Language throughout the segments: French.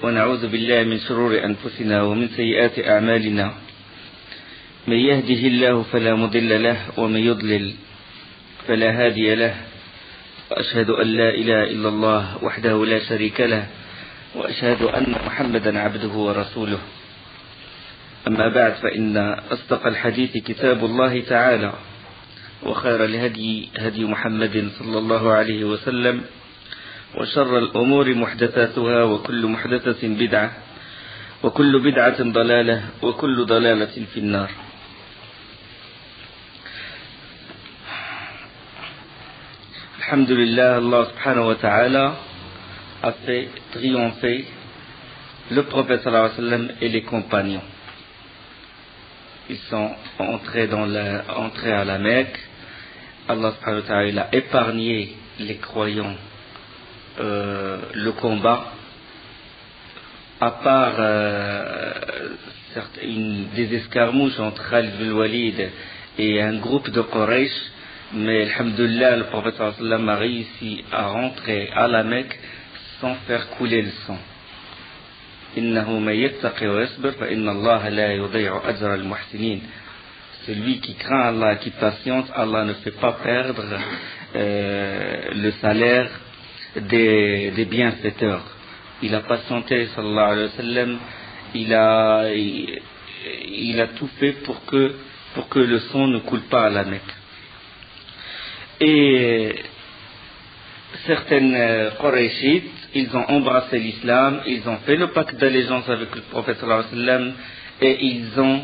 ونعوذ بالله من شرور أنفسنا ومن سيئات أعمالنا من يهده الله فلا مضل له ومن يضلل فلا هادي له وأشهد أن لا إله إلا الله وحده لا شريك له وأشهد أن محمدا عبده ورسوله أما بعد فإن أصدق الحديث كتاب الله تعالى وخير الهدي هدي محمد صلى الله عليه وسلم وشر الأمور محدثاتها وكل محدثة بدعة وكل بدعة ضلالة وكل ضلالة في النار. Alhamdulillah, Allah subhanahu wa ta'ala a fait triompher le prophète sallallahu alayhi wa sallam et les compagnons. Ils sont entrés à la Mecque. Allah subhanahu wa ta'ala a épargné les croyants le combat, à part des escarmouches entre Khalid bin Walid et un groupe de Quraysh, mais alhamdulillah, le prophète sallallahu alayhi wa sallam a réussi à rentrer à la Mecque sans faire couler le sang. Innahu man yattaqi wa yasbir fa inna Allah la yudhi'u ajra al-muhsinin. Celui qui craint Allah, qui patiente, Allah ne fait pas perdre le salaire des bienfaiteurs. Il a patienté, sallallahu alayhi wa sallam, il a tout fait pour que le sang ne coule pas à la Mecque. Et certaines Qurayshites, ils ont embrassé l'islam, ils ont fait le pacte d'allégeance avec le prophète sallallahu alayhi wa sallam et ils ont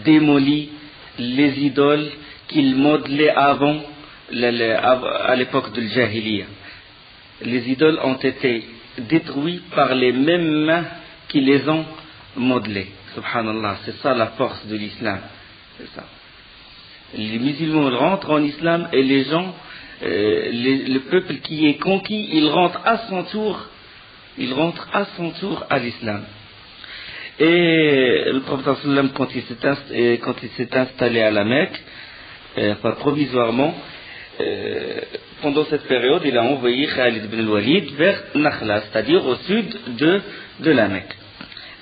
démoli les idoles qu'ils modelaient avant, à l'époque de l'Jahiliya. Les idoles ont été détruites par les mêmes mains qui les ont modelées. Subhanallah, c'est ça la force de l'islam. C'est ça. Les musulmans rentrent en islam et les gens, le peuple qui est conquis, il rentre à son tour à l'islam. Et le prophète sallam, quand il s'est installé à la Mecque, provisoirement, pendant cette période, il a envoyé Khalid bin Walid vers Nakhla, c'est-à-dire au sud de la Mecque,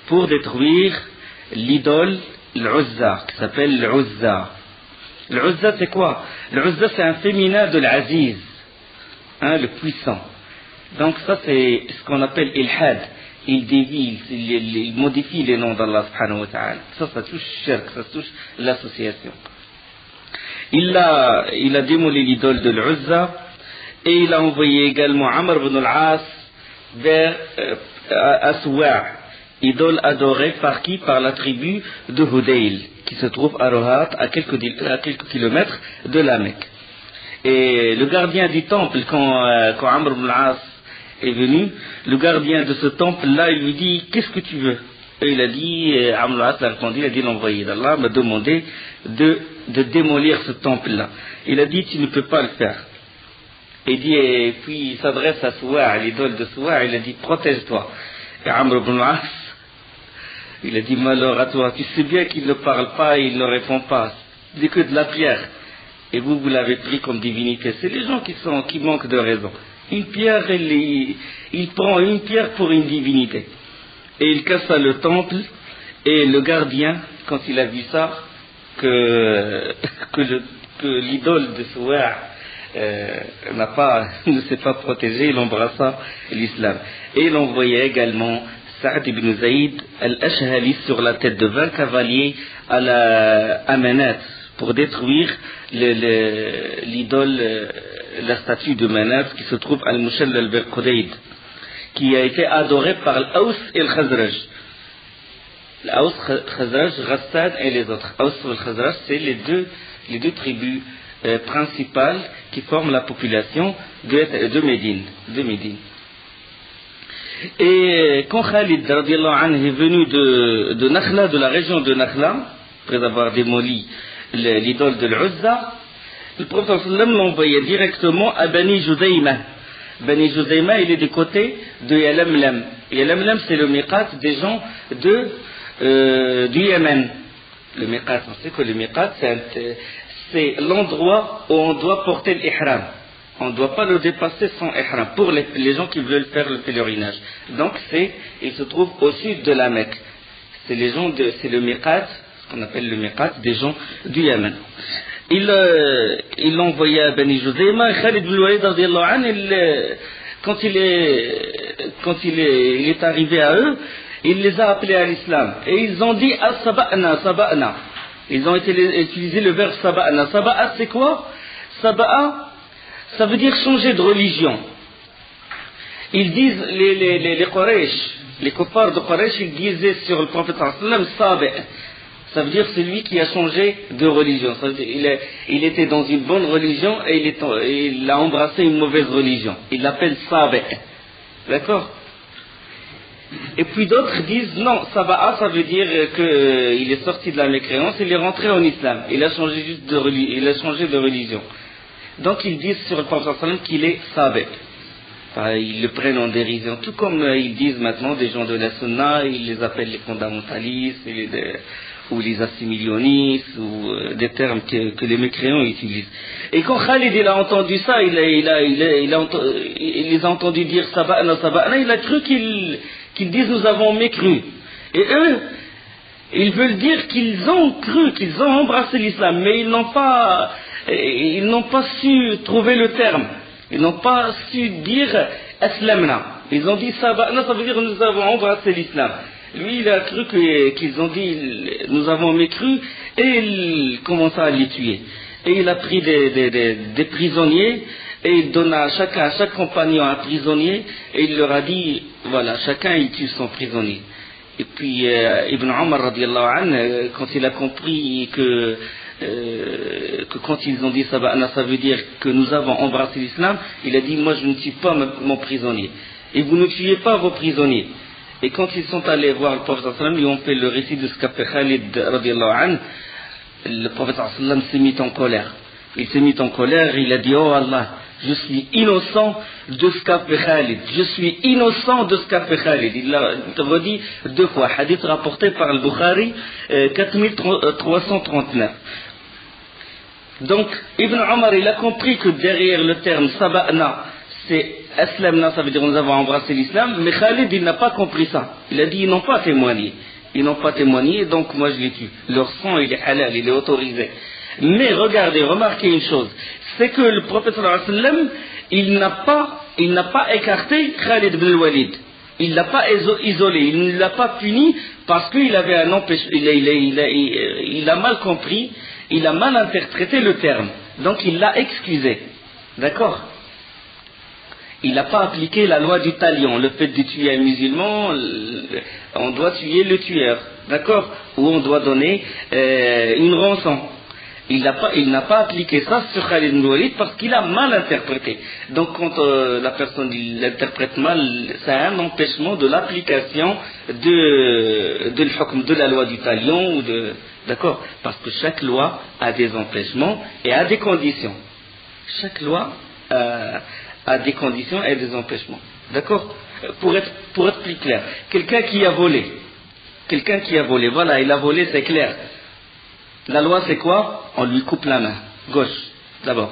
pour détruire l'idole l'Uzza, qui s'appelle l'Uzza. L'Uzza, c'est quoi? L'Uzza, c'est un féminin de l'Aziz, le puissant. Donc ça, c'est ce qu'on appelle Ilhad. Il modifie les noms d'Allah subhanahu wa ta'ala. Ça touche shirk, ça touche l'association. Il a démoli l'idole de l'Uzza et il a envoyé également Amr ibn al-As vers Aswa', idole adorée par qui? Par la tribu de Hudayl, qui se trouve à Rohat, à quelques kilomètres de la Mecque. Et le gardien du temple, quand Amr ibn al-As est venu, le gardien de ce temple-là, il lui dit: qu'est-ce que tu veux? Et il a dit, Amr al-As a répondu, il a dit: l'envoyé d'Allah m'a demandé de démolir ce temple-là. Il a dit: tu ne peux pas le faire. Et puis il s'adresse à Suwa', l'idole de Suwa', il a dit: protège-toi. Et Amr ibn al-As, il a dit: malheur à toi, tu sais bien qu'il ne parle pas et il ne répond pas, c'est que de la pierre. Et vous l'avez pris comme divinité. C'est les gens qui manquent de raison. Une pierre, il prend une pierre pour une divinité. Et il cassa le temple, et le gardien, quand il a vu ça, que l'idole de Suwa' ne s'est pas protégée, il embrassa l'islam. Et il envoyait également Sa'd ibn Zayd al-Ashhali sur la tête de 20 cavaliers à Manat pour détruire l'idole, la statue de Manat qui se trouve à Al-Mushall al-Birqudayd, qui a été adorée par l'Aws et le Khazraj. L'Aws, Khazraj, Ghassan et les autres. Aws et le Khazraj, c'est les deux tribus principales qui forment la population de Médine. Et quand Khalid radiallahu anhu est venu de Nakhla, de la région de Nakhla, après avoir démoli l'idole de l'Uzza, le prophète sallam l'a envoyé directement à Bani Judayma. Bani Judayma, il est du côté de Yalamlam. Yalamlam, c'est le miqat des gens du Yémen. Le miqat, on sait que le miqat, c'est l'endroit où on doit porter l'ihram. On ne doit pas le dépasser sans ihram, pour les gens qui veulent faire le pèlerinage. Donc il se trouve au sud de la Mecque. C'est le miqat, ce qu'on appelle le miqat, des gens du Yémen. Il l'a envoyé à Bani Juzayma, Khalid ibn Walid radiyallahu anhu, quand il est arrivé à eux, il les a appelés à l'islam. Et ils ont dit As-saba'na, saba'na. Ils ont utilisé le verbe saba'na. Saba'a, c'est quoi? Saba'a, ça veut dire changer de religion. Ils disent, les Quraysh, les kuffars de Quraysh, ils disaient sur le prophète sallam, Sabi'. Ça veut dire celui qui a changé de religion. Ça veut dire, il était dans une bonne religion et il a embrassé une mauvaise religion. Il l'appelle Sabi'. D'accord? Et puis d'autres disent non, Saba'a, ça veut dire qu'il est sorti de la mécréance, il est rentré en islam. Il a changé de religion. Donc ils disent sur le prophète sallam qu'il est Sabi'. Enfin, ils le prennent en dérision, tout comme ils disent maintenant des gens de la Sunna, ils les appellent les fondamentalistes, ou les assimilionnistes, ou des termes que les mécréants utilisent. Et quand Khalid il a entendu ça, il les a entendus dire Saba'na, Saba'na, il a cru qu'ils disent nous avons mécru. Et eux, ils veulent dire qu'ils ont cru, qu'ils ont embrassé l'islam, mais ils n'ont pas su trouver le terme. Ils n'ont pas su dire Aslamna. Ils ont dit Saba'na, ça veut dire nous avons embrassé l'islam. Lui, il a cru qu'ils ont dit nous avons mécru, et il commença à les tuer. Et il a pris des prisonniers, et il donna à chaque compagnon un prisonnier, et il leur a dit voilà, chacun il tue son prisonnier. Et puis Ibn Omar radiallahu anhu, quand il a compris que quand ils ont dit Saba'na, ça veut dire que nous avons embrassé l'islam, il a dit moi je ne tue pas mon prisonnier, et vous ne tuez pas vos prisonniers. Et quand ils sont allés voir le prophète sallam, ils ont fait le récit de ce qu'a fait Khalid radiallahu anhu, le prophète sallam s'est mis en colère. Il s'est mis en colère, il a dit oh Allah, je suis innocent de ce qu'a fait Khalid, je suis innocent de ce qu'a fait Khalid. Il l'a redit 2 fois, hadith rapporté par le Bukhari 4339. Donc Ibn Omar il a compris que derrière le terme Saba'na c'est Aslamna, ça veut dire nous avons embrassé l'islam, mais Khalid il n'a pas compris ça. Il a dit ils n'ont pas témoigné. Ils n'ont pas témoigné, donc moi je les tue. Leur sang il est halal, il est autorisé. Mais regardez, remarquez une chose, c'est que le prophète sallallahu alayhi wa sallam, il n'a pas écarté Khalid ibn Walid. Il ne l'a pas isolé, il ne l'a pas puni parce qu'il avait un empêchement, il a mal compris, il a mal interprété le terme. Donc il l'a excusé. D'accord? Il n'a pas appliqué la loi du talion, le fait de tuer un musulman, on doit tuer le tueur, d'accord? Ou on doit donner une rançon. Il n'a pas appliqué ça sur Khalid ibn Walid parce qu'il a mal interprété. Donc quand la personne l'interprète mal, c'est un empêchement de l'application de la loi du talion, d'accord? Parce que chaque loi a des empêchements et a des conditions. Chaque loi a des conditions et des empêchements. D'accord? Pour être plus clair, quelqu'un qui a volé, voilà, il a volé, c'est clair. La loi c'est quoi? On lui coupe la main, gauche, d'abord.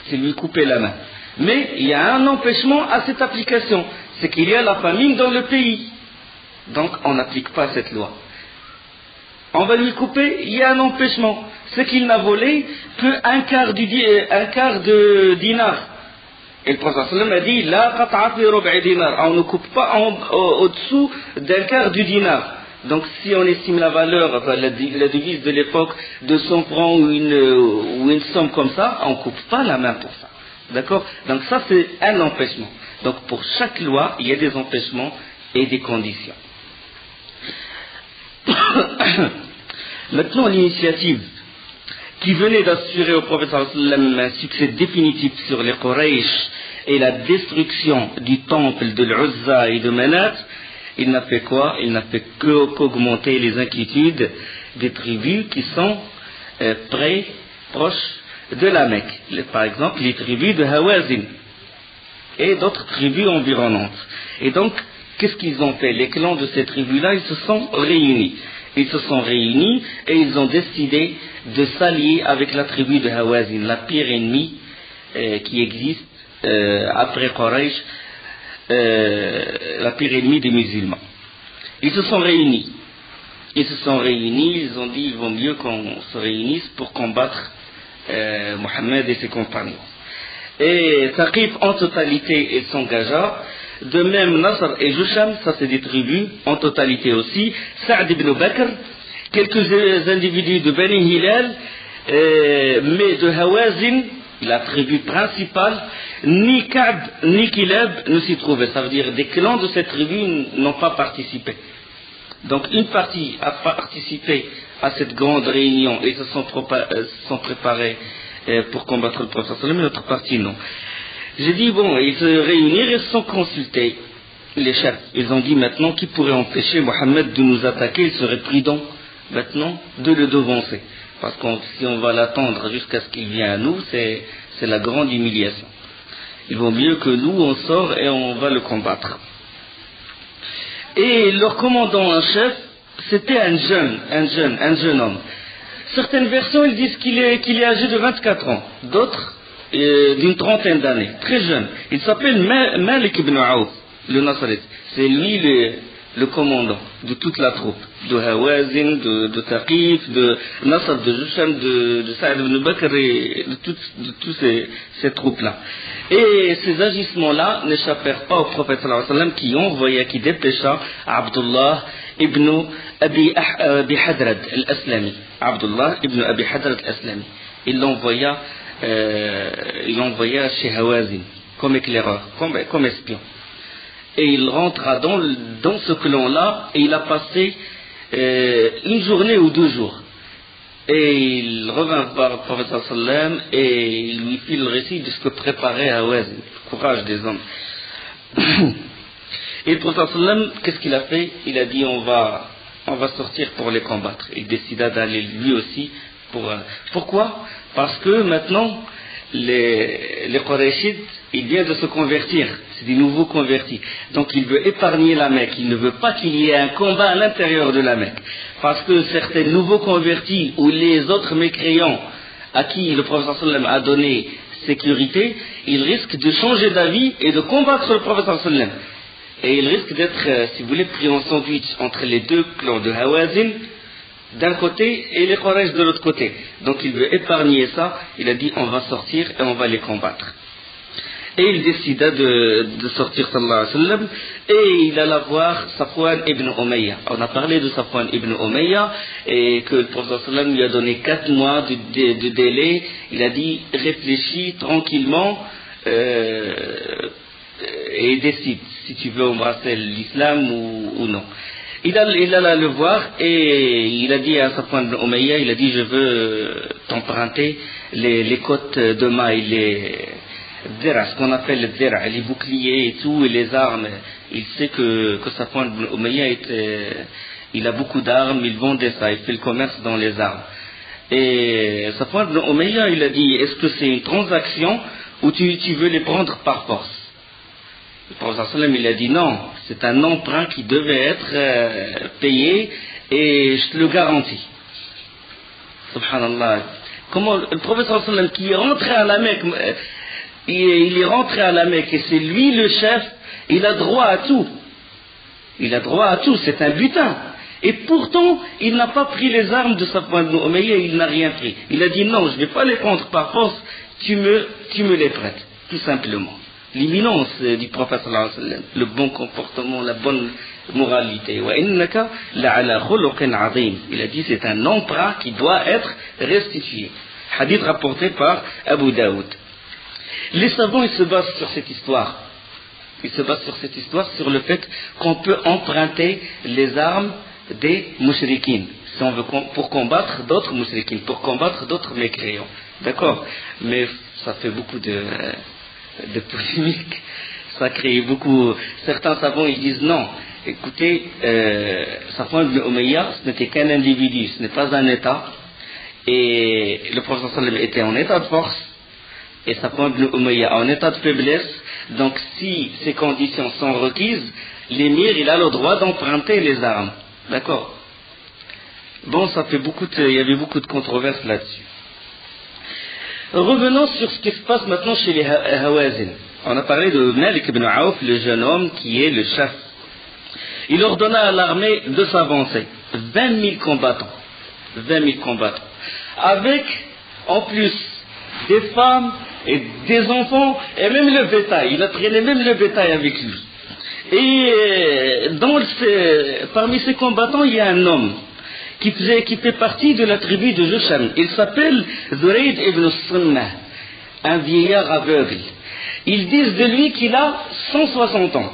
C'est lui couper la main. Mais il y a un empêchement à cette application, c'est qu'il y a la famine dans le pays. Donc on n'applique pas cette loi. On va lui couper, il y a un empêchement, c'est qu'il n'a volé qu'un quart de dinar. Et le prophète sallam a dit la qata'a fi rub'i dinar, on ne coupe pas au-dessous d'un quart du dinar. Donc si on estime la valeur, enfin, la devise de l'époque de 100 francs ou une somme comme ça, on ne coupe pas la main pour ça. D'accord? Donc ça c'est un empêchement. Donc pour chaque loi, il y a des empêchements et des conditions. Maintenant l'initiative qui venait d'assurer au prophète sallam un succès définitif sur les Quraysh et la destruction du temple de l'Uzza et de Manat, il n'a fait quoi? Il n'a fait qu'augmenter les inquiétudes des tribus qui sont proches de la Mecque. Par exemple, les tribus de Hawazin et d'autres tribus environnantes. Et donc, qu'est-ce qu'ils ont fait? Les clans de ces tribus-là, ils se sont réunis. Ils se sont réunis et ils ont décidé de s'allier avec la tribu de Hawazin, la pire ennemie qui existe après Quraysh, la pire ennemie des musulmans. Ils se sont réunis. Ils ont dit il vaut mieux qu'on se réunisse pour combattre Mohammed et ses compagnons. Et Thaqif en totalité il s'engagea. De même Nasr et Jusham, ça c'est des tribus en totalité aussi. Saad ibn Bakr, quelques individus de Bani Hilal, mais de Hawazin, la tribu principale, ni Ka'b ni Kilab ne s'y trouvaient. Ça veut dire des clans de cette tribu n'ont pas participé. Donc une partie a participé à cette grande réunion et se sont préparés pour combattre le prophète, mais l'autre partie non. J'ai dit bon, ils se réunirent et se sont consultés, les chefs. Ils ont dit maintenant qui pourrait empêcher Mohammed de nous attaquer, il serait prudent maintenant de le devancer. Parce que si on va l'attendre jusqu'à ce qu'il vienne à nous, c'est la grande humiliation. Il vaut mieux que nous on sort et on va le combattre. Et leur commandant en chef, c'était un jeune homme. Certaines versions ils disent qu'il est âgé de 24 ans, d'autres d'une trentaine d'années, très jeune. Il s'appelle Malik ibn Aouf, le Nasrid. C'est lui le commandant de toute la troupe, de Hawazin, de Thaqif, de Nasr, de Jusham, de Saad ibn Bakr et de tous ces troupes-là. Et ces agissements-là n'échappèrent pas au prophète sallallahu alayhi wa sallam qui dépêcha Abdullah ibn Abi Hadrad al-Aslami. Abdullah ibn Abi Hadrad al-Aslami. Il l'envoya chez Hawazin comme éclaireur, comme espion. Et il rentra dans ce clan-là et il a passé une journée ou 2 jours. Et il revint vers le prophète sallallahu alayhi wa sallam et il lui fit le récit de ce que préparait Hawazin, le courage des hommes. Et le prophète sallallahu alayhi wa sallam, qu'est-ce qu'il a fait? Il a dit on va sortir pour les combattre. Il décida d'aller lui aussi pourquoi? Parce que maintenant les Qurayshites, ils viennent de se convertir, c'est des nouveaux convertis. Donc il veut épargner la Mecque, il ne veut pas qu'il y ait un combat à l'intérieur de la Mecque. Parce que certains nouveaux convertis ou les autres mécréants à qui le prophète sallallahu alayhi wa sallam a donné sécurité, ils risquent de changer d'avis et de combattre le prophète sallallahu alayhi wa sallam. Et ils risquent d'être, si vous voulez, pris en sandwich entre les deux clans de Hawazin d'un côté et les Quraysh de l'autre côté. Donc il veut épargner ça, il a dit on va sortir et on va les combattre. Et il décida de sortir sallallahu alayhi wa sallam et il alla voir Safwan ibn Umayya. On a parlé de Safwan ibn Umayya et que le prophète sallallahu alayhi wa sallam lui a donné 4 mois de délai. Il a dit réfléchis tranquillement et décide si tu veux embrasser l'islam ou non. Il alla le voir et il a dit à Safwan ibn Umayya, il a dit je veux t'emprunter les côtes de mailles, les dira, ce qu'on appelle le dira, les boucliers et tout, et les armes. Il sait que Safwan ibn Umayya il a beaucoup d'armes, il vendait ça, il fait le commerce dans les armes. Et Safwan ibn Umayya, il a dit, est-ce que c'est une transaction ou tu veux les prendre par force? Le prophète sallam il a dit non, c'est un emprunt qui devait être payé et je te le garantis. Subhanallah. Comment le prophète sallam qui est rentré à la Mecque, il est rentré à la Mecque et c'est lui le chef, il a droit à tout. Il a droit à tout, c'est un butin. Et pourtant, il n'a pas pris les armes de Safwan ibn Umayya, il n'a rien pris. Il a dit non, je ne vais pas les prendre par force, tu me les prêtes, tout simplement. L'imminence du prophète sallallahu alayhi wa sallam, le bon comportement, la bonne moralité. Wa innaka la'ala khuluqin 'azim. Il a dit c'est un emprunt qui doit être restitué. Hadith rapporté par Abu Daoud. Les savants ils se basent sur cette histoire. Ils se basent sur cette histoire, sur le fait qu'on peut emprunter les armes des mushrikines, si on veut pour combattre d'autres mushrikines, pour combattre d'autres mécréants. D'accord? Mais ça fait beaucoup de polémiques, ça crée beaucoup. Certains savants ils disent non, écoutez, Safwan ibn Umayya ce n'était qu'un individu, ce n'est pas un État, et le prophète sallallahu alayhi wa sallam était en état de force, et Safwan ibn Umayya en état de faiblesse, donc si ces conditions sont requises, l'émir il a le droit d'emprunter les armes. D'accord? Bon, ça fait il y avait beaucoup de controverses là-dessus. Revenons sur ce qui se passe maintenant chez les Hawazin. On a parlé de Malik ibn Auf, le jeune homme qui est le chef. Il ordonna à l'armée de s'avancer. 20 000 combattants. 20 000 combattants. Avec, en plus, des femmes et des enfants et même le bétail. Il a traîné même le bétail avec lui. Et parmi ces combattants, il y a un homme qui fait partie de la tribu de Jusham. Il s'appelle Zurayd ibn Sunnah, un vieillard aveugle. Ils disent de lui qu'il a 160 ans.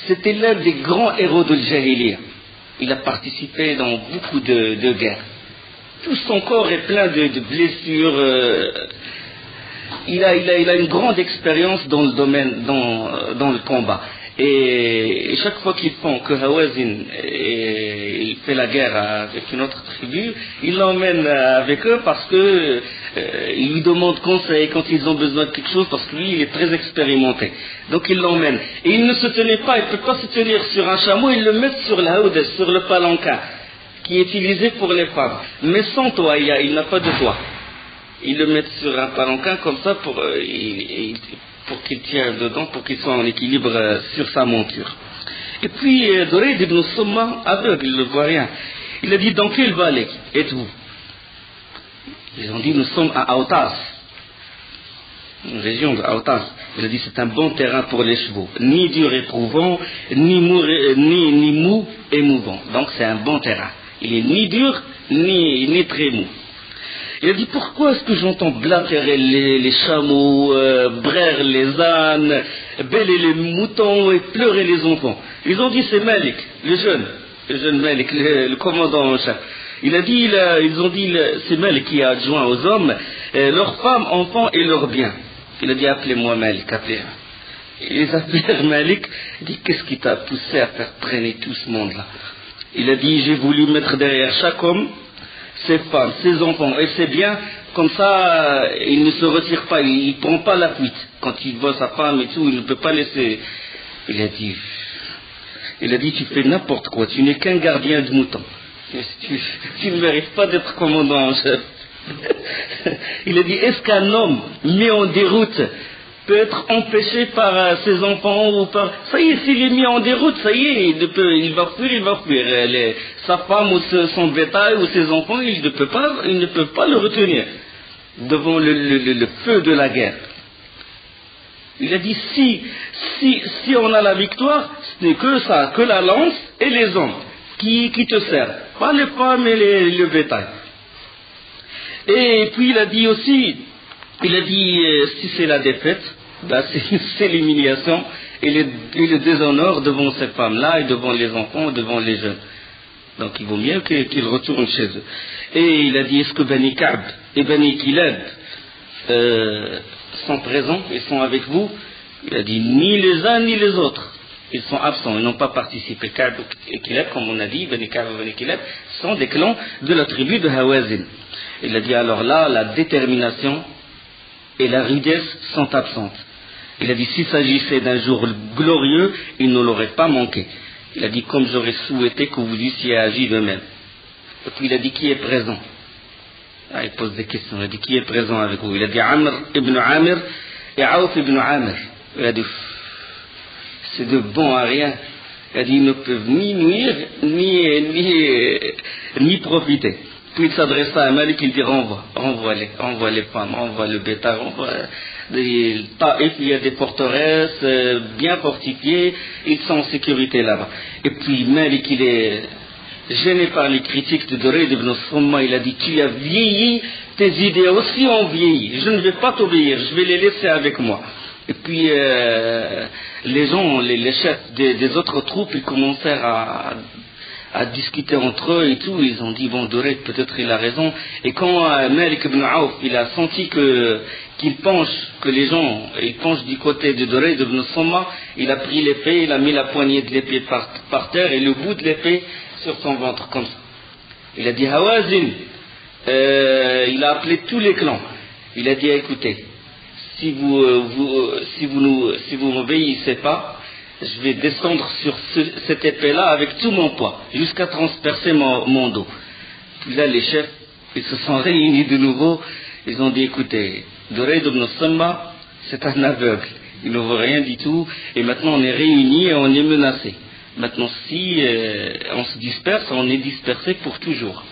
C'était l'un des grands héros de l'Jahiliya. Il a participé dans beaucoup de guerres. Tout son corps est plein de blessures. Il a une grande expérience dans le domaine, dans le combat. Et chaque fois que Hawazin il fait la guerre avec une autre tribu, il l'emmène avec eux parce que il lui demande conseil quand ils ont besoin de quelque chose, parce que lui il est très expérimenté. Donc il l'emmène. Et il ne se tenait pas, il ne peut pas se tenir sur un chameau, il le met sur la houde, sur le palanquin, qui est utilisé pour les femmes. Mais sans toit, il n'a pas de toit. Ils le mettent sur un palanquin comme ça pour qu'il tienne dedans, pour qu'il soit en équilibre sur sa monture. Et puis Zurayd ibn Sunnah, aveugle, il ne voit rien. Il a dit: dans quelle vallée êtes-vous? Ils ont dit: nous sommes à Autas, une région de Autas. Il a dit: c'est un bon terrain pour les chevaux, ni dur éprouvant, ni mou émouvant. Donc c'est un bon terrain. Il est ni dur, ni très mou. Il a dit: pourquoi est-ce que j'entends blatérer les chameaux, braire les ânes, bêler les moutons et pleurer les enfants? Ils ont dit: c'est Malik, le jeune Malik, le commandant en chef. Il a dit, ils ont dit: c'est Malik qui a adjoint aux hommes leurs femmes, enfants et leurs biens. Il a dit: appelez-moi Malik, appelez-moi. Ils appelèrent Malik. Il dit: qu'est-ce qui t'a poussé à faire traîner tout ce monde-là? Il a dit: j'ai voulu mettre derrière chaque homme ses femmes, ses enfants et ses biens, comme ça il ne se retire pas, il ne prend pas la fuite. Quand il voit sa femme et tout, il ne peut pas laisser. Il a dit: tu fais n'importe quoi, tu n'es qu'un gardien de moutons. Tu ne mérites pas d'être commandant en chef. Il a dit: est-ce qu'un homme mis en déroute peut être empêché par ses enfants ou par... Ça y est, s'il est mis en déroute, ça y est, il va fuir. Sa femme ou son bétail ou ses enfants, ils ne peuvent pas le retenir devant le feu de la guerre. Il a dit: si on a la victoire, ce n'est que ça, que la lance et les hommes qui te servent, pas les femmes et le bétail. Et puis il a dit aussi, si c'est la défaite, ben c'est l'humiliation et le déshonneur devant ces femmes-là et devant les enfants, devant les jeunes. Donc il vaut mieux qu'ils retournent chez eux. Et il a dit: est-ce que Bani Ka'b et Bani Kilab sont présents, ils sont avec vous? Il a dit: ni les uns ni les autres. Ils sont absents, ils n'ont pas participé. Ka'b et Kilab, comme on a dit, Bani Ka'b et Bani Kilab sont des clans de la tribu de Hawazin. Il a dit: alors là, la détermination et la rudesse sont absentes. Il a dit: s'il s'agissait d'un jour glorieux, il ne l'aurait pas manqué. Il a dit: comme j'aurais souhaité que vous eussiez agi de même. Et puis il a dit: qui est présent? Il pose des questions. Il a dit: qui est présent avec vous? Il a dit: Amr ibn Amir et Aouf ibn Amir. Il a dit: c'est de bon à rien. Il a dit: ils ne peuvent ni nuire, ni profiter. Puis il s'adressa à Malik, il dit: renvoie les femmes, renvoie le bétail, il y a des forteresses bien fortifiées, ils sont en sécurité là-bas. Et puis Malik, il est gêné par les critiques de Zurayd ibn Sunnah. Il a dit: tu as vieilli, tes idées aussi ont vieilli, je ne vais pas t'obéir, je vais les laisser avec moi. Et puis les gens, les chefs des autres troupes, ils commencèrent à discuter entre eux et tout. Ils ont dit: bon, Zurayd, peut-être il a raison. Et quand Malik ibn Auf, il a senti qu'il penche, que les gens ils penchent du côté de Zurayd ibn Sunnah, il a pris l'épée, il a mis la poignée de l'épée par terre et le bout de l'épée sur son ventre, comme ça. Il a dit: Hawazin, il a appelé tous les clans. Il a dit: écoutez, si vous m'obéissez pas, je vais descendre sur cette épée-là avec tout mon poids, jusqu'à transpercer mon dos. Puis là, les chefs, ils se sont réunis de nouveau, Ils ont dit, écoutez, Durayd ibn Samma, c'est un aveugle, il ne voit rien du tout, et maintenant on est réunis et on est menacés. Maintenant, si on se disperse, on est dispersé pour toujours.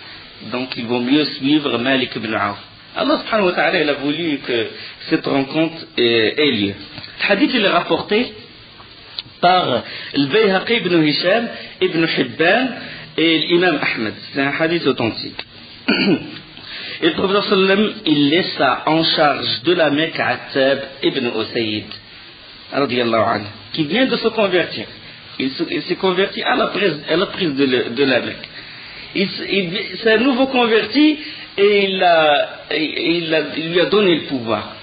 Donc il vaut mieux suivre Malik ibn Auf. Allah subhanahu wa ta'ala, il a voulu que cette rencontre ait lieu. Le hadith il est rapporté par le Bayhaqi ibn Hisham, ibn Hibban et l'imam Ahmed. C'est un hadith authentique. Et le prophète sallam, il laissa en charge de la Mecque Attab ibn Usayd, radiyallahu anhu, qui vient de se convertir. Il s'est converti à la prise de la Mecque. C'est un nouveau converti et il lui a donné le pouvoir.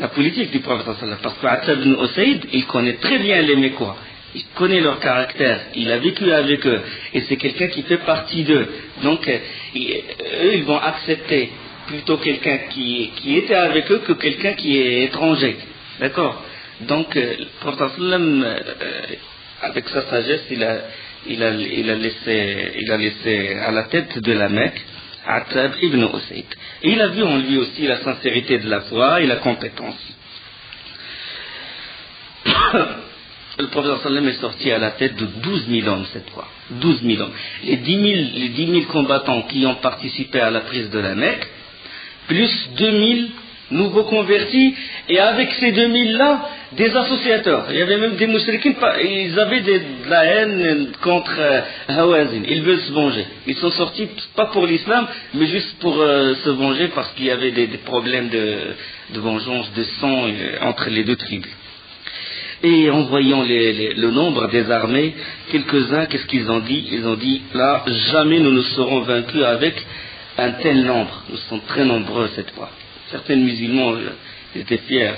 La politique du prophète sallam, parce qu'Attab ibn Usayd, il connaît très bien les Mécois. Il connaît leur caractère, il a vécu avec eux, et c'est quelqu'un qui fait partie d'eux. Donc, eux, ils vont accepter plutôt quelqu'un qui était avec eux que quelqu'un qui est étranger. D'accord? Donc, le prophète sallam, avec sa sagesse, il a laissé à la tête de la Mecque Attab ibn Usayd. Et il a vu en lui aussi la sincérité de la foi et la compétence. Le prophète sallam est sorti à la tête de 12 000 hommes cette fois. 12 000 hommes. Les 10 000 combattants qui ont participé à la prise de la Mecque, plus 2 000 nouveaux convertis, et avec ces 2 000 là, des associateurs. Il y avait même des moussriquins, ils avaient de la haine contre Hawazin. Ils veulent se venger. Ils sont sortis pas pour l'islam, mais juste pour se venger parce qu'il y avait des problèmes de vengeance, de sang entre les deux tribus. Et en voyant le nombre des armées, quelques-uns, qu'est-ce qu'ils ont dit? Ils ont dit, là, jamais nous ne serons vaincus avec un tel nombre. Nous sommes très nombreux cette fois. Certains musulmans étaient fiers.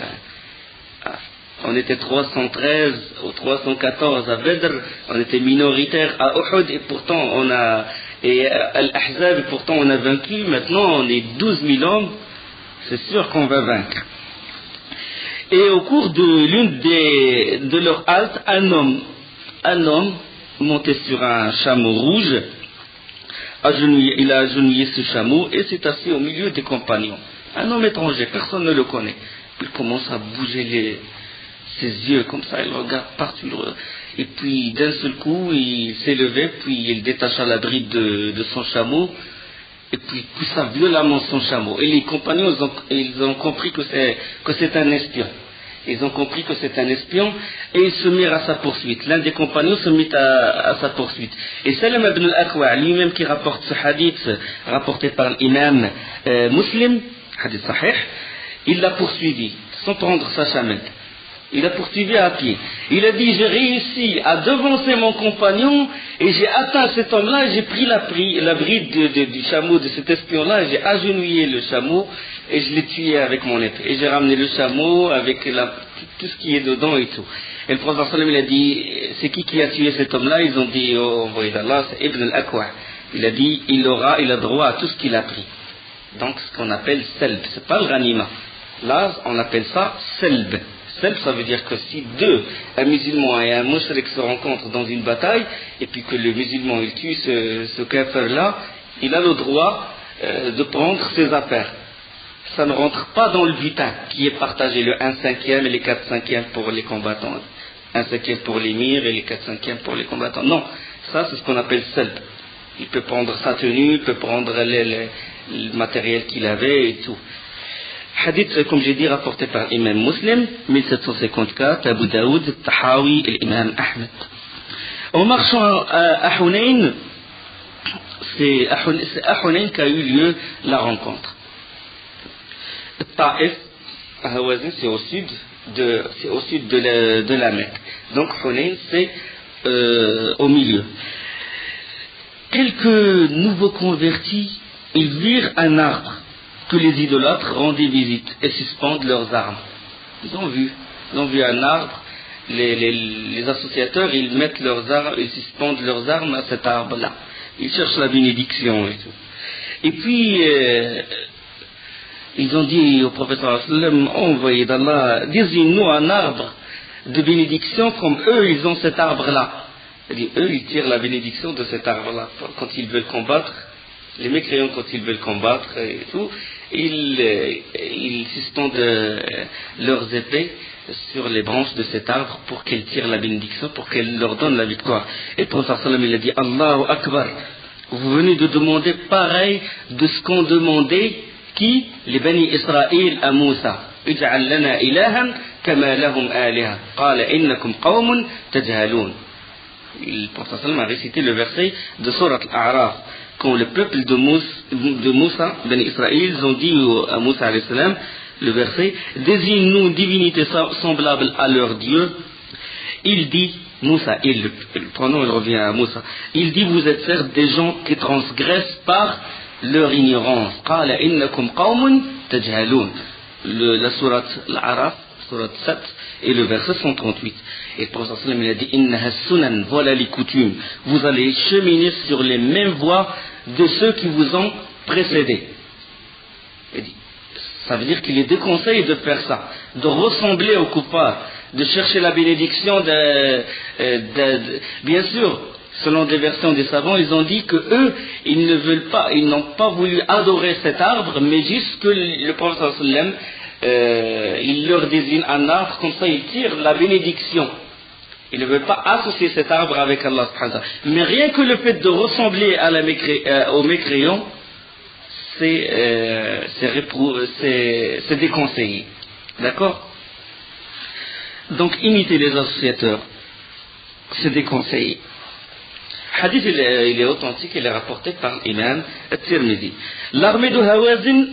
On était 313 ou 314 à Badr, on était minoritaire à Uhud, et pourtant à Al-Ahzab, et pourtant on a vaincu. Maintenant on est 12 000 hommes, c'est sûr qu'on va vaincre. Et au cours de l'une de leurs haltes, un homme monté sur un chameau rouge, il a agenouillé ce chameau et s'est assis au milieu des compagnons. Un homme étranger, personne ne le connaît. Il commence à bouger ses yeux comme ça, il regarde partout. Et puis d'un seul coup, il s'est levé, puis il détacha la bride de son chameau, et puis poussa violemment son chameau. Et les compagnons, ils ont compris que c'est un espion. Ils ont compris que c'est un espion, et ils se mirent à sa poursuite. L'un des compagnons se mit à sa poursuite. Et Salam ibn al-Aqwa, lui-même qui rapporte ce hadith, rapporté par l'imam Muslim, hadith sahih, il l'a poursuivi, sans prendre sa chamelle. Il l'a poursuivi à pied. Il a dit, j'ai réussi à devancer mon compagnon, et j'ai atteint cet homme-là, et j'ai pris la bride du chameau de cet espion-là, et j'ai agenouillé le chameau, et je l'ai tué avec mon épée. Et j'ai ramené le chameau avec tout ce qui est dedans et tout. Et le prophète sallam, il a dit, c'est qui a tué cet homme-là? Ils ont dit, oh, envoyé d'Allah, c'est Ibn al-Aqwa. Il a dit, il a droit à tout ce qu'il a pris. Donc, ce qu'on appelle selb, c'est pas le ghanima. Là, on appelle ça selb. Selb, ça veut dire que si un musulman et un mushrik se rencontrent dans une bataille, et puis que le musulman il tue ce kafir-là, il a le droit de prendre ses affaires. Ça ne rentre pas dans le butin qui est partagé, le 1/5 et les 4/5 pour les combattants. 1/5 pour l'émir et les 4/5 pour les combattants. Non, ça c'est ce qu'on appelle selb. Il peut prendre sa tenue, il peut prendre le matériel qu'il avait et tout. Hadith, comme j'ai dit, rapporté par l'imam Muslim, 1754, Abu Daoud, Tahawi et l'imam Ahmed. En marchant à Hunayn, c'est à Hunayn qu'a eu lieu la rencontre. Taif, à Hawazin, c'est au sud de la Mecque. Donc Hunayn, c'est au milieu. Quelques nouveaux convertis, ils virent un arbre que les idolâtres rendaient visite et suspendent leurs armes. Ils ont vu un arbre, les associateurs, ils mettent leurs armes, ils suspendent leurs armes à cet arbre-là. Ils cherchent la bénédiction et tout. Et puis, ils ont dit au prophète sallam, envoyé d'Allah, désigne-nous un arbre de bénédiction comme eux, ils ont cet arbre-là. C'est-à-dire, eux, ils tirent la bénédiction de cet arbre-là. Quand ils veulent combattre, Les mécréants, quand ils veulent combattre et tout, ils suspendent leurs épées sur les branches de cet arbre pour qu'elles tirent la bénédiction, pour qu'elles leur donnent la victoire. Et le prophète sallam il a dit Allahu Akbar, vous venez de demander pareil de ce qu'ont demandé qui? Les Bani Israël à Moussa. Ij'al lana ilahan kama lahum aliha. Qala innakum qawmun tajhalun. Le prophète sallam a récité le verset de Surat Al-A'raf. Quand le peuple de Moussa, Bani Israël, ils ont dit à Moussa alayhi salam, le verset, désigne-nous une divinité semblable à leur Dieu. Il dit, Moussa, le pronom il revient à Moussa, il dit, vous êtes certes des gens qui transgressent par leur ignorance. Qala innakum qawmun tajhalun. La sourate Al-A'raf, sourate 7, et le verset 138. Et le prophète sallam il a dit, innaha sunan, voilà les coutumes. Vous allez cheminer sur les mêmes voies de ceux qui vous ont précédés. Ça veut dire qu'il est déconseillé de faire ça, de ressembler aux kuffar, de chercher la bénédiction bien sûr, selon des versions des savants, ils ont dit que eux, ils ne veulent pas, ils n'ont pas voulu adorer cet arbre, mais juste que le prophète sallam, il leur désigne un arbre, comme ça ils tirent la bénédiction. Ils ne veulent pas associer cet arbre avec Allah subhanahu wa ta'ala. Mais rien que le fait de ressembler aux mécréants, c'est déconseillé. D'accord? Donc imiter les associateurs, c'est déconseillé. Hadith il est authentique, il est rapporté par l'imam At-Tirmidhi. L'armée de Hawazin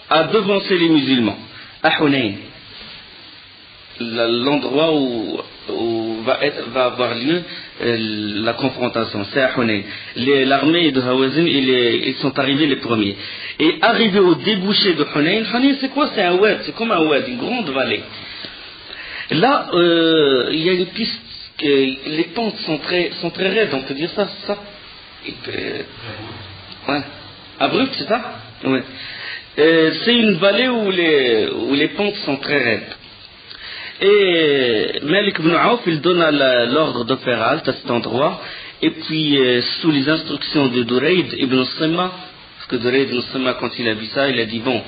a devancé les musulmans à Hunayn, l'endroit où va avoir lieu la confrontation, c'est à Hunayn. L'armée de Hawazin, ils sont arrivés les premiers. Et arrivés au débouché de Hunayn, Hunayn c'est quoi? C'est un wad, c'est comme un wad, une grande vallée. Là, il y a une piste, les pentes sont très raides, on peut dire ça. Ouais. Abrupt, c'est ça? Ouais. C'est une vallée où les pentes sont très raides. Et Malik ibn Auf, il donna l'ordre de faire halte à cet endroit, et puis sous les instructions de Durayd ibn Simma, parce que Durayd ibn Simma, quand il a vu ça, il a dit bon,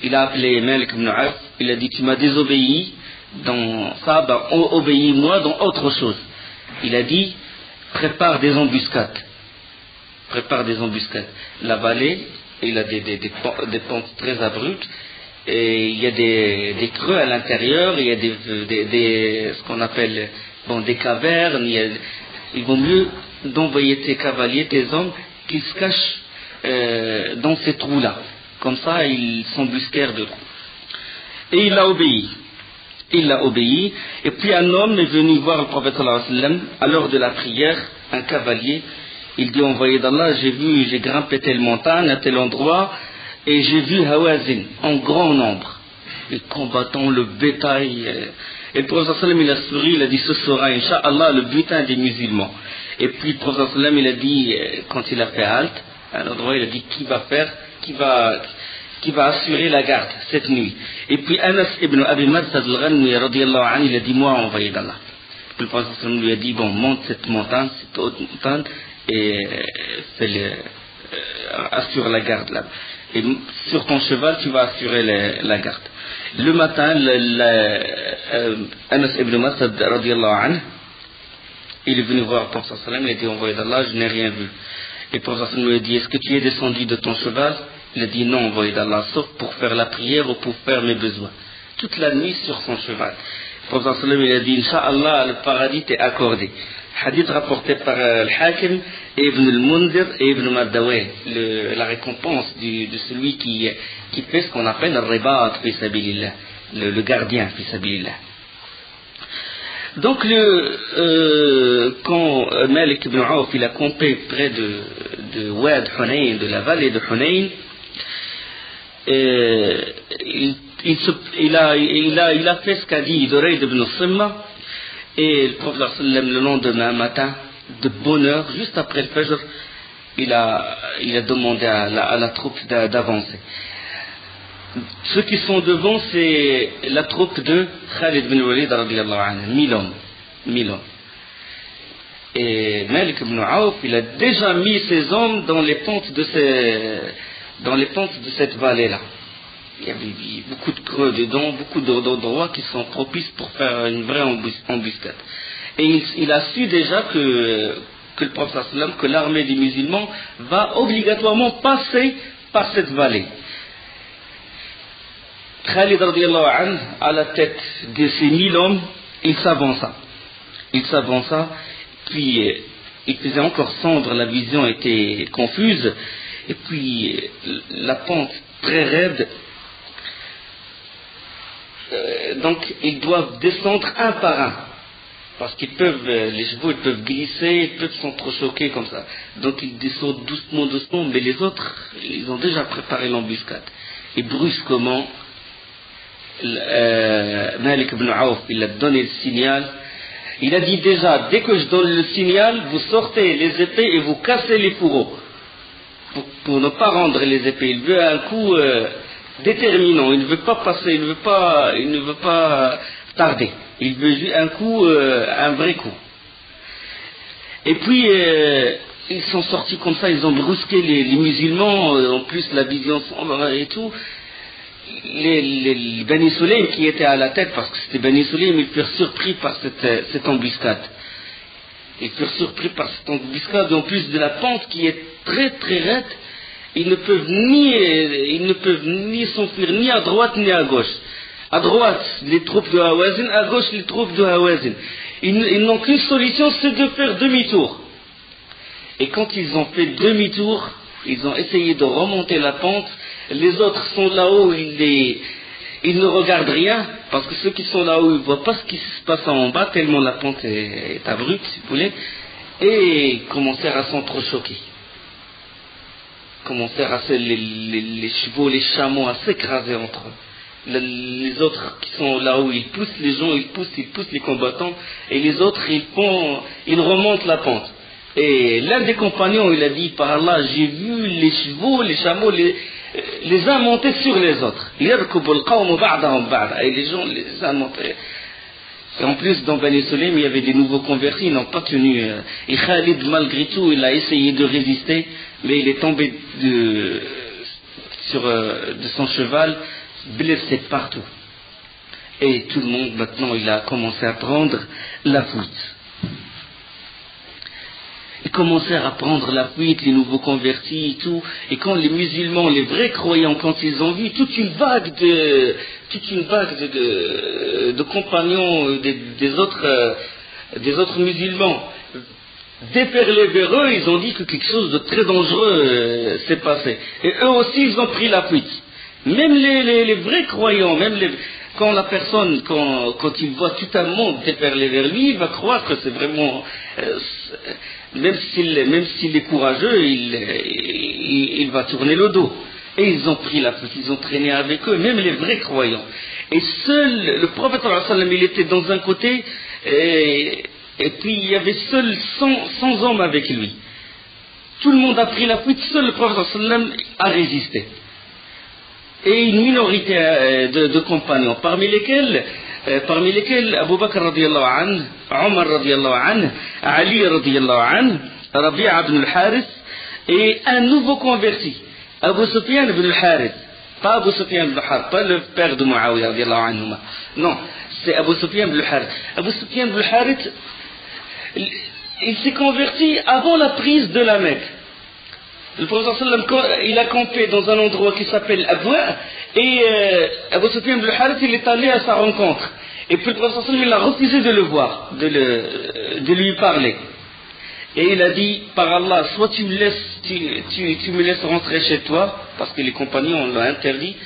il a appelé Malik ibn Auf, il a dit tu m'as désobéi dans ça, ben, obéis-moi dans autre chose. Il a dit prépare des embuscades. La vallée, il a des pentes très abruptes, et il y a des creux à l'intérieur, il y a ce qu'on appelle des cavernes. Il vaut mieux d'envoyer tes cavaliers, tes hommes, qu'ils se cachent dans ces trous-là. Comme ça, ils s'embusquèrent dedans. Et il a obéi. Et puis un homme est venu voir le prophète sallallahu alayhi wa sallam à l'heure de la prière, un cavalier. Il dit, envoyé d'Allah, j'ai grimpé telle montagne à tel endroit, et j'ai vu Hawazin en grand nombre, les combattants, le bétail. Et le prophète sallam il a souri, il a dit, ce sera Inch'Allah le butin des musulmans. Et puis le prophète sallam il a dit, quand il a fait halte à l'endroit, il a dit, qui va assurer la garde cette nuit. Et puis Anas ibn Abi Marsad al-Ghanmi radiyallahu anhu, il a dit, moi envoyé d'Allah. Puis le prophète sallam lui a dit, bon, monte cette montagne, cette haute montagne, et assure la garde là. Et sur ton cheval, tu vas assurer la garde. Le matin, Anas ibn Mas'ud radiyallahu anhu, il est venu voir le prophète sallam, il a dit, envoyé d'Allah, je n'ai rien vu. Et le prophète sallam lui a dit, est-ce que tu es descendu de ton cheval? Il a dit, non, envoyé d'Allah, sauf pour faire la prière ou pour faire mes besoins. Toute la nuit sur son cheval. Le prophète sallam il a dit, Inch'Allah, le paradis t'est accordé. Hadith rapporté par Al-Hakim, Ibn al-Mundir et Ibn Mardaway, la récompense de celui qui fait ce qu'on appelle le ribat fi sabilillah, le gardien fi sabilillah. Donc quand Malik ibn Auf il a campé près de Wad Hunayn, de la vallée de Hunayn, il a fait ce qu'a dit Durayd ibn Simma. Et le prophète le lendemain matin, de bonne heure, juste après le Fajr, il a demandé à la troupe d'avancer. Ceux qui sont devant, c'est la troupe de Khalid bin Walid radiyallahu anhu, 1000 hommes. Et Malik ibn Auf, il a déjà mis ses hommes dans les pentes de cette vallée-là. Il y avait beaucoup de creux dedans, beaucoup d'endroits qui sont propices pour faire une vraie embuscade. Et il a su déjà que le prophète sallam, que l'armée des musulmans va obligatoirement passer par cette vallée. Khalid radiallahu anhu, à la tête de ces 1000 hommes, il s'avança, puis il faisait encore sombre, la vision était confuse, et puis la pente très raide, donc ils doivent descendre un par un, parce qu'ils peuvent, les chevaux ils peuvent glisser, ils peuvent s'entrechoquer comme ça, donc ils descendent doucement, mais les autres, ils ont déjà préparé l'embuscade, et brusquement, Malik ibn Auf, il a donné le signal. Il a dit déjà, dès que je donne le signal, vous sortez les épées et vous cassez les fourreaux. Pour ne pas rendre les épées. Il veut un coup déterminant. Il ne veut pas passer, il ne veut pas tarder. Il veut juste un coup, un vrai coup. Et puis, ils sont sortis comme ça, ils ont brusqué les musulmans, en plus la vision sombre et tout. Les Bani Sulaym qui étaient à la tête, parce que c'était Bani Sulaym, ils furent surpris par cette embuscade. Ils furent surpris par cette embuscade, en plus de la pente qui est très très raide. Ils ne peuvent ni s'enfuir ni à droite ni à gauche. À droite, les troupes de Hawazin, à gauche, les troupes de Hawazin. Ils n'ont qu'une solution, c'est de faire demi-tour. Et quand ils ont fait demi-tour, ils ont essayé de remonter la pente. Les autres sont là-haut, ils ne regardent rien, parce que ceux qui sont là-haut, ils ne voient pas ce qui se passe en bas, tellement la pente est abrupte, si vous voulez, et ils commencèrent à s'entrechoquer. Les chevaux, les chameaux à s'écraser entre eux. Les autres qui sont là-haut, ils poussent les gens, ils poussent les combattants, et les autres, ils remontent la pente. Et l'un des compagnons, il a dit, par Allah, j'ai vu les chevaux, les chameaux, les uns monter sur les autres. Et les gens, les uns montaient. Et en plus, dans Bani Sulaym, il y avait des nouveaux convertis, ils n'ont pas tenu. Et Khalid, malgré tout, il a essayé de résister, mais il est tombé de son cheval, blessé partout. Et tout le monde, maintenant, il a commencé à prendre la fuite. Ils commencèrent à prendre la fuite, les nouveaux convertis et tout. Et quand les musulmans, les vrais croyants, quand ils ont vu toute une vague de compagnons des autres musulmans déferler vers eux, ils ont dit que quelque chose de très dangereux s'est passé. Et eux aussi, ils ont pris la fuite. Même les vrais croyants, quand la personne, quand il voit tout un monde déferler vers lui, il va croire que c'est vraiment... même s'il est courageux, il va tourner le dos. Et ils ont pris la fuite, ils ont traîné avec eux, même les vrais croyants. Et seul, le prophète sallallahu alayhi wa sallam, il était dans un côté, et puis il y avait seul 100 hommes avec lui. Tout le monde a pris la fuite, seul le prophète sallallahu alayhi wa sallam a résisté. Et une minorité de compagnons, parmi lesquels Abu Bakr radiallahu anhu, Omar radiallahu anhu, Ali radiallahu anhu, Rabi'a ibn al-Harith, et un nouveau converti, Abu Sufyan ibn al-Harith. Pas Abu Sufyan ibn al-Harith, pas le père de Muawiyah radiallahu anhu. Non, c'est Abu Sufyan ibn al-Harith. Abu Sufyan ibn al-Harith, il s'est converti avant la prise de la Mecque. Le prophète sallam, il a campé dans un endroit qui s'appelle Abwa, et Abu Sufyan ibn al-Harith, il est allé à sa rencontre. Et puis le prophète sallam, il a refusé de le voir, de lui parler. Et il a dit, par Allah, soit tu me laisses rentrer chez toi, parce que les compagnons l'ont interdit,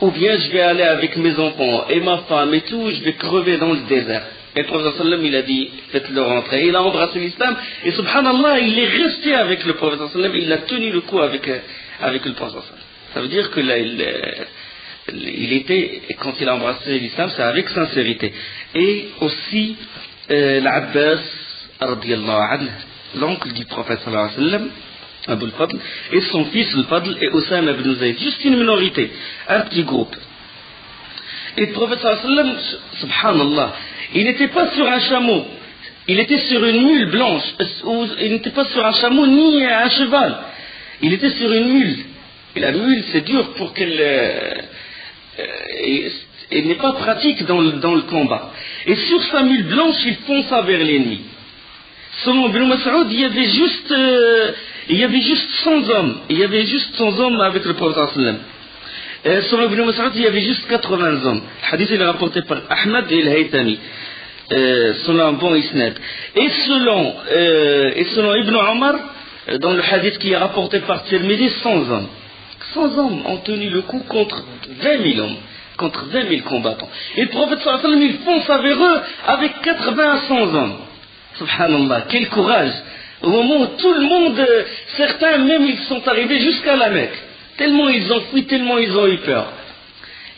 ou bien je vais aller avec mes enfants et ma femme et tout, je vais crever dans le désert. Et le prophète sallam, il a dit, faites-le rentrer. Il a embrassé l'islam, et subhanallah, il est resté avec le prophète sallam, il a tenu le coup avec le prophète sallam. Ça veut dire que là, il était, quand il a embrassé l'islam, c'est avec sincérité. Et aussi, l'Abbas, radiyallahu anhu, l'oncle du prophète sallallahu alayhi wa sallam, Abu al-Fadl, et son fils al-Fadl et Osama ibn Zayd, juste une minorité, un petit groupe. Et le prophète sallallahu alayhi wa sallam, subhanallah, il n'était pas sur un chameau, Il était sur une mule blanche, il n'était pas sur un chameau ni un cheval. Il était sur une mule. Et la mule, c'est dur pour qu'elle n'est pas pratique dans le combat. Et sur sa mule blanche, il fonça vers l'ennemi. Selon Ibn Mas'ud, il y avait juste 100 hommes. Il y avait juste 100 hommes avec le prophète sallam. Selon Ibn Mas'ud, il y avait juste 80 hommes. Le hadith est rapporté par Ahmad et al-Haytami. Selon un bon isnad. Et selon Ibn Omar, dans le hadith qui est rapporté par Tirmidhi, 100 hommes. 100 hommes ont tenu le coup contre 20 000 hommes, contre 20 000 combattants. Et le prophète sallallahu alayhi wa sallam, il fonce vers eux avec 80 à 100 hommes. Subhanallah, quel courage! Au moment où tout le monde, certains même, ils sont arrivés jusqu'à la Mecque. Tellement ils ont fui, tellement ils ont eu peur.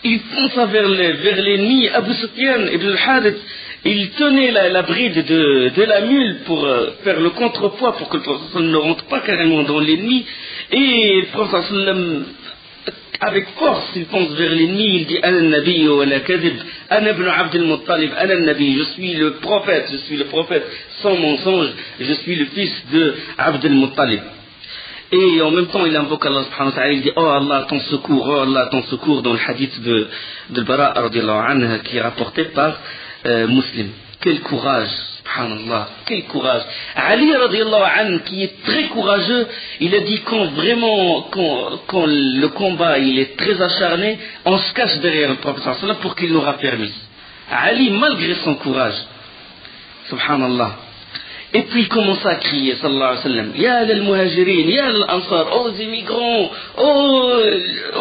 Ils foncent vers l'ennemi. Abu Sufyan ibn al-Harith, il tenait la bride de la mule pour faire le contrepoids, pour que le prophète ne rentre pas carrément dans l'ennemi. Et le prophète, avec force, il fonce vers l'ennemi, il dit Ana al-Nabi wa la kadhib, Ana ibn Abd al-Muttalib, Ana al-Nabi, je suis le prophète sans mensonge, je suis le fils de Abd al-Muttalib. Et en même temps, il invoque Allah subhanahu wa ta'ala, il dit oh Allah, ton secours, dans le hadith de Bara radiallahu anhu, qui est rapporté par Muslim. Quel courage, subhanallah, quel courage. Ali radiallahu anhu, qui est très courageux, il a dit quand le combat il est très acharné, on se cache derrière le prophète sallallahu alayhi wa sallam pour qu'il nous raffermisse. Ali, malgré son courage, subhanallah. Et puis il commence à crier, sallallahu alayhi wa sallam, Ya al-Muhajirin, Ya al-Ansar, oh immigrants, oh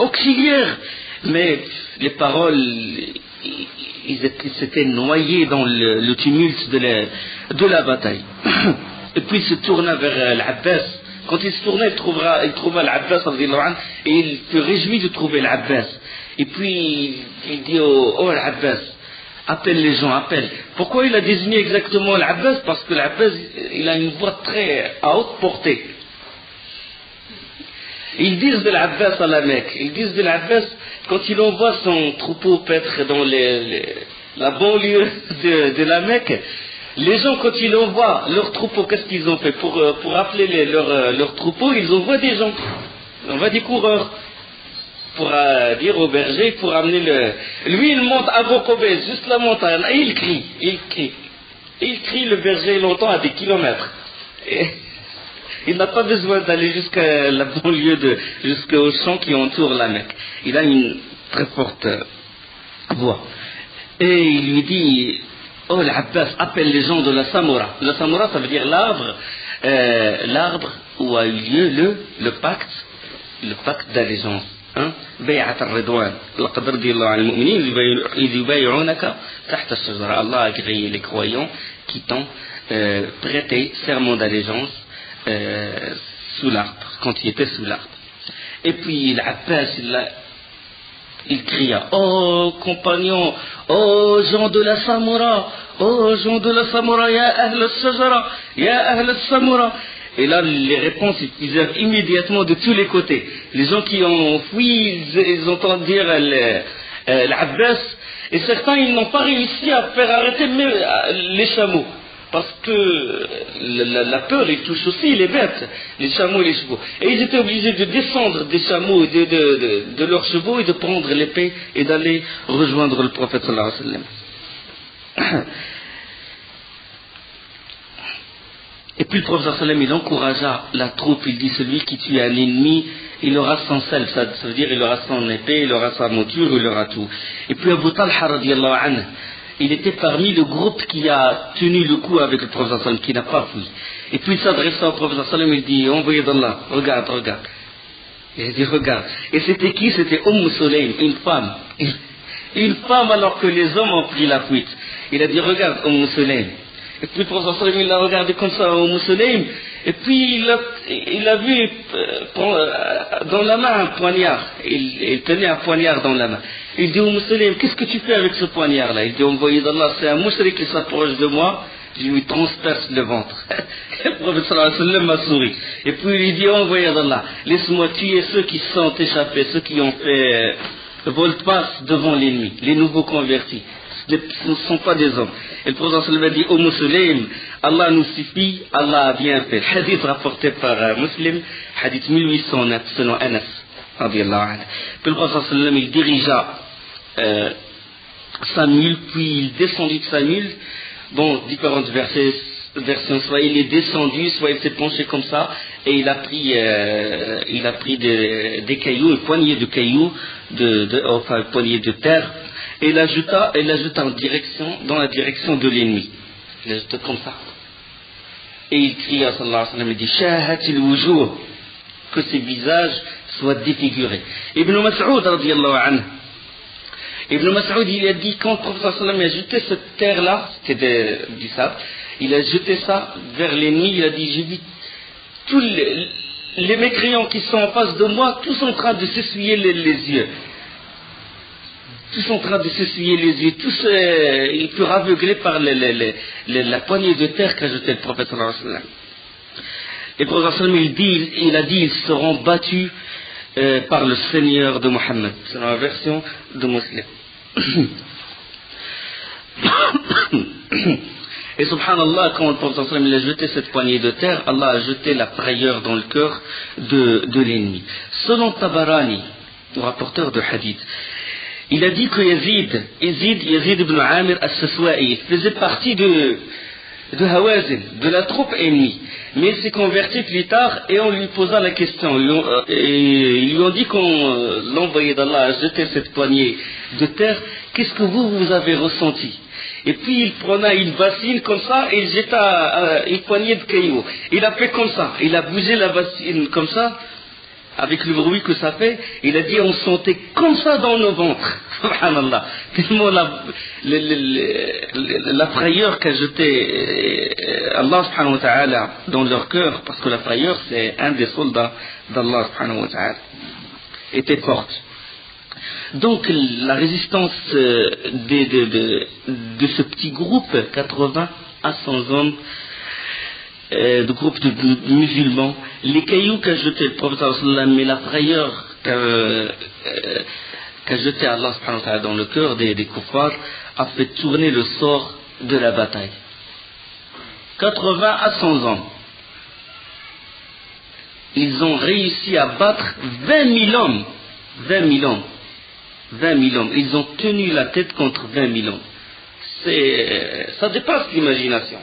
auxiliaires. Mais les paroles, ils s'étaient noyés dans le tumulte de la bataille. Et puis il se tourna vers l'Abbas. Quand il se tournait, il trouva l'Abbas, et il se réjouit de trouver l'Abbas. Et puis il dit oh l'Abbas, appelle les gens, appelle. Pourquoi il a désigné exactement l'Abbas? Parce que l'Abbas, il a une voix très à haute portée. Ils disent de l'Abbas à la Mecque, ils disent de l'Abbas, quand il envoie son troupeau paître dans la banlieue de la Mecque, les gens, quand ils envoient leur troupeau, qu'est-ce qu'ils ont fait? Pour appeler leur troupeau, ils envoient des gens, ils envoient des coureurs, pour dire au berger, pour amener lui il monte à Bokobès, juste la montagne, et il crie, le berger l'entend à des kilomètres. Et il n'a pas besoin d'aller jusqu'à la banlieue, jusqu'aux champs qui entourent la Mecque. Il a une très forte voix. Et il lui dit, oh l'Abbas, appelle les gens de la Samoura. La Samoura, ça veut dire l'arbre où a eu lieu le pacte d'allégeance. بيعة الرضوان لقد رضي الله عن المؤمنين إذ يبايعونك تحت الشجرة. Allah a agréé les croyants qui t'ont prêté serment d'allégeance sous l'arbre, quand il était sous l'arbre. Et puis l'Abbas, il cria, oh compagnons, oh gens de la Samoura, ya ahl al-shajara, ya ahl al-Samoura. Et là, les réponses, ils fusèrent immédiatement de tous les côtés. Les gens qui ont fui, ils entendent dire l'Abbas, et certains, ils n'ont pas réussi à faire arrêter même les chameaux. Parce que la peur, elle touche aussi les bêtes, les chameaux et les chevaux. Et ils étaient obligés de descendre des chameaux, de leurs chevaux, et de prendre l'épée, et d'aller rejoindre le prophète sallallahu alayhi wa sallam. Et puis le prophète sallallahu alayhi wa sallam, il encouragea la troupe, il dit celui qui tue un ennemi, il aura son self, ça veut dire il aura son épée, il aura sa monture, il aura tout. Et puis Abu Talha radiallahu anhu, il était parmi le groupe qui a tenu le coup avec le prophète sallallahu alayhi wa sallam, qui n'a pas fui. Et puis il s'adressa au prophète sallallahu alayhi wa sallam, il dit envoyé d'Allah, regarde. Et il dit regarde. Et c'était qui? C'était Sulaym, une femme. Une femme alors que les hommes ont pris la fuite. Il a dit regarde Sulaym. Et puis le prophète sallallahu alayhi wa sallam, il a regardé comme ça Sulaym, et puis il a vu dans la main un poignard. Il tenait un poignard dans la main. Il dit Sulaym, qu'est-ce que tu fais avec ce poignard là? Il dit envoyé d'Allah, c'est un mouchrik qui s'approche de moi, je lui transperce le ventre. Le prophète sallallahu alayhi wa sallam m'a souri. Et puis il lui dit envoyé d'Allah, laisse-moi tuer ceux qui sont échappés, ceux qui ont fait volte-face devant l'ennemi, les nouveaux convertis. ce ne sont pas des hommes. Et le prophète sallallahu alayhi wa sallam a dit au musulman, Allah nous suffit, Allah a bien fait. Hadith rapporté par Muslim, hadith 1809 selon Anas. Puis le prophète sallallahu alayhi wa sallam, il dirigea sa mule, puis il descendit de sa mule. Bon, différentes versions, soit il est descendu, soit il s'est penché comme ça, et il a pris des cailloux, une poignée de cailloux, enfin une poignée de terre, et il l'ajouta dans la direction de l'ennemi. Il l'ajouta comme ça. Et il cria, sallallahu alayhi wa sallam, il dit, Shahatil wujuh, que ces visages soient défigurés. Ibn Mas'ud, radiyallahu anhu, Ibn Mas'ud, il a dit, quand le prophète sallallahu alayhi wa sallam a jeté cette terre-là, c'était du sable, il a jeté ça vers l'ennemi, il a dit, j'ai vu tous les mécréants qui sont en face de moi, tous en train de s'essuyer les yeux. Tous en train de s'essuyer les yeux, tous ils furent aveuglés par la poignée de terre qu'a jeté le prophète sallallahu alayhi wa sallam. Et le prophète sallallahu alayhi wa sallam, il a dit, ils seront battus par le Seigneur de Mohammed. C'est dans la version de Muslim. Et subhanallah, quand le prophète sallallahu alayhi wa sallam a jeté cette poignée de terre, Allah a jeté la frayeur dans le cœur de l'ennemi. Selon Tabarani, le rapporteur de hadith, il a dit que Yazid ibn Amir al-Saswa'i faisait partie de Hawazin, de la troupe ennemie. Mais il s'est converti plus tard et on lui posa la question. Ils lui ont dit quand l'envoyé d'Allah a jeté cette poignée de terre, qu'est-ce que vous avez ressenti? Et puis il prenait une bassine comme ça et il jeta une poignée de cailloux. Il a fait comme ça, il a bougé la bassine comme ça, avec le bruit que ça fait, il a dit on sentait comme ça dans nos ventres. Subhanallah. Tellement la frayeur qu'a jeté Allah subhanahu wa ta'ala dans leur cœur, parce que la frayeur c'est un des soldats d'Allah subhanahu wa ta'ala, était forte. Donc la résistance de ce petit groupe, 80 à 100 hommes, de groupe de musulmans, les cailloux qu'a jeté le prophète sallallahu alayhi wa sallam, mais la frayeur qu'a jeté Allah subhanahu wa ta'ala dans le cœur des kuffars a fait tourner le sort de la bataille. 80 à 100 hommes. Ils ont réussi à battre 20 000 hommes. 20 000 hommes. 20 000 hommes. Ils ont tenu la tête contre 20 000 hommes. Ça dépasse l'imagination.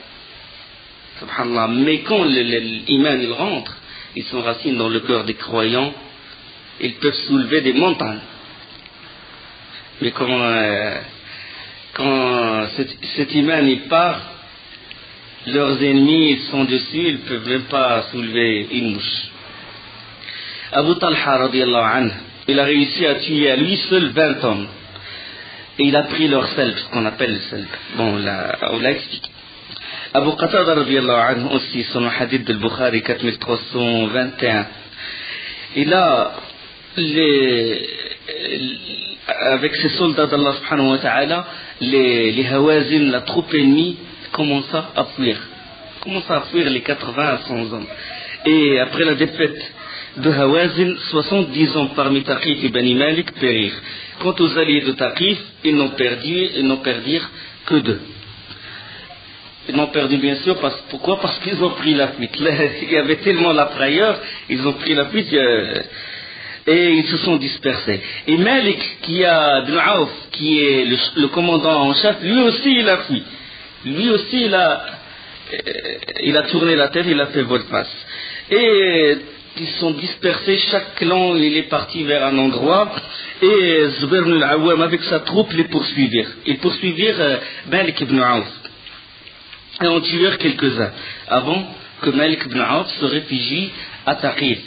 Subhanallah. Mais quand l'iman il rentre, ils s'enracinent dans le cœur des croyants, ils peuvent soulever des montagnes. Mais quand cet iman il part, leurs ennemis ils sont dessus, ils ne peuvent même pas soulever une mouche. Abu Talha radiyallahu anhu, il a réussi à tuer à lui seul 20 hommes. Et il a pris leur selbe, ce qu'on appelle le selbe. Bon, on l'a expliqué. Abu Qatada radiyallahu anhu aussi, son hadith de Bukhari 4321. Il a avec ses soldats d'Allah subhanahu wa ta'ala, les Hawazin, la troupe ennemie, commença à fuir. Les 80 à 100 hommes. Et après la défaite de Hawazin, 70 hommes parmi Taqif et Bani Malik périrent. Quant aux alliés de Taqif, ils n'en perdirent que 2. Ils n'ont perdu bien sûr, pourquoi? Parce qu'ils ont pris la fuite. Il y avait tellement la frayeur, ils ont pris la fuite et ils se sont dispersés. Et Malik, qui a Ibn Auf, qui est le commandant en chef, lui aussi il a fui. Lui aussi il a tourné la tête, il a fait volte-face. Et ils sont dispersés, chaque clan il est parti vers un endroit, et Zubair ibn al-Awwam avec sa troupe les poursuivirent. Ils poursuivirent Malik ibn Auf. Et en tuèrent quelques-uns, avant que Malik ibn Auf se réfugie à Taqif,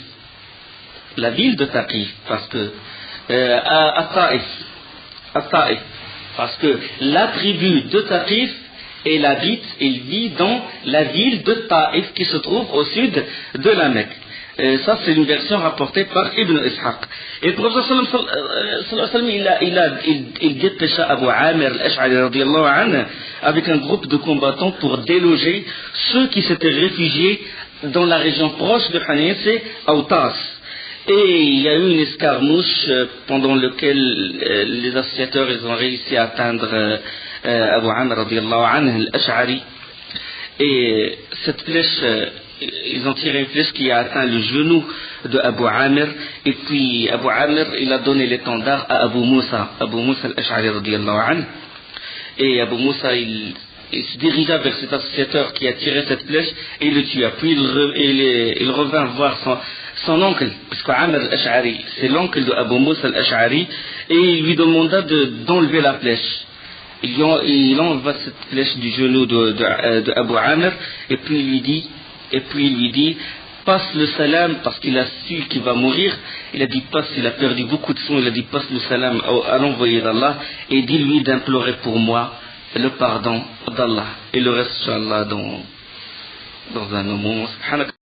la ville de Taqif, parce que à Taïf, parce que la tribu de Taqif, elle vit dans la ville de Taïf qui se trouve au sud de la Mecque. Ça c'est une version rapportée par Ibn Ishaq. Et le prophète sallallahu alayhi wa sallam, il dépêcha Abu Amir al-Ash'ari radiyallahu anhu avec un groupe de combattants pour déloger ceux qui s'étaient réfugiés dans la région proche de Hunayn, c'est Autas. Et il y a eu une escarmouche pendant laquelle les associateurs ils ont réussi à atteindre Abu Amr radiallahu anhu al-Ash'ari. Et cette flèche, ils ont tiré une flèche qui a atteint le genou de Abu Amr, et puis Abu Amr, il a donné l'étendard à Abu Moussa al-Ash'ari radiallahu anhu. Et Abu Moussa, il se dirigea vers cet associateur qui a tiré cette flèche et il le tua. Puis il revint voir son oncle, parce qu'Amr al-Ash'ari, c'est l'oncle de Abu Moussa al-Ash'ari, et il lui demanda d'enlever la flèche. Il enleva cette flèche du genou de Abu Amr, et puis il lui dit, passe le salam, parce qu'il a su qu'il va mourir. Il a dit passe, il a perdu beaucoup de sang, il a dit passe le salam à l'envoyé d'Allah, et dis-lui d'implorer pour moi le pardon d'Allah. Et le reste, Inch'Allah, dans un moment.